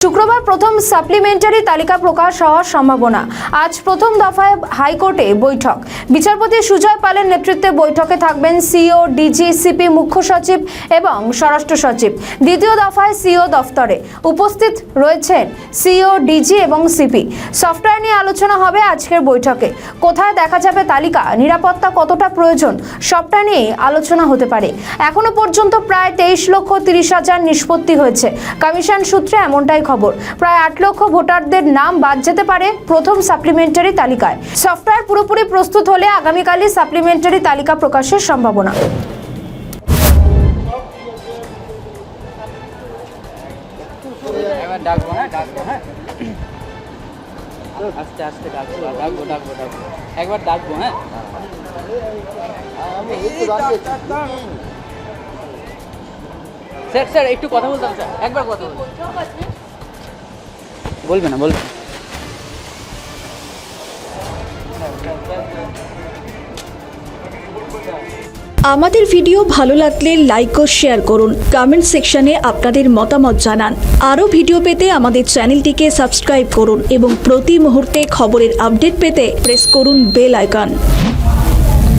শুক্রবার প্রথম সাপ্লিমেন্টারি তালিকা প্রকাশ হওয়ার সম্ভাবনা। আজ প্রথম দফায় হাইকোর্টে বৈঠক। বিচারপতি সুজয় পালের নেতৃত্বে বৈঠকে থাকবেন সিও, ডিজি, সিপি, মুখ্য সচিব এবং স্বরাষ্ট্র সচিব। দ্বিতীয় দফায় সিও দফতরে উপস্থিত রয়েছেন সিও, ডিজি এবং সিপি। সফটওয়্যার নিয়ে আলোচনা হবে আজকের বৈঠকে। কোথায় দেখা যাবে তালিকা, নিরাপত্তা কতটা প্রয়োজন, সবটা নিয়ে আলোচনা হতে পারে। এখনো পর্যন্ত প্রায় 23,30,000 নিষ্পত্তি হয়েছে। কমিশন সূত্রে এমনটাই খবর। প্রায় 8 লক্ষ ভোটারদের নাম বাদ যেতে পারে প্রথম সাপ্লিমেন্টারি তালিকায়। সফটওয়্যার পুরোপুরি প্রস্তুত হলে আগামীকালই সাপ্লিমেন্টারি তালিকা প্রকাশের সম্ভাবনা। আস্তে আস্তে ডাকবো একবার ডাকবো। হ্যাঁ, স্যার স্যার একটু কথা বলতাম স্যার, একবার কথা বলবে না বলবে। আমাদের ভিডিও ভালো লাগলে লাইক ও শেয়ার করুন। কমেন্ট সেকশনে আপনাদের মতামত জানান। আরও ভিডিও পেতে আমাদের চ্যানেলটিকে সাবস্ক্রাইব করুন এবং প্রতি মুহূর্তে খবরের আপডেট পেতে প্রেস করুন বেল আইকন।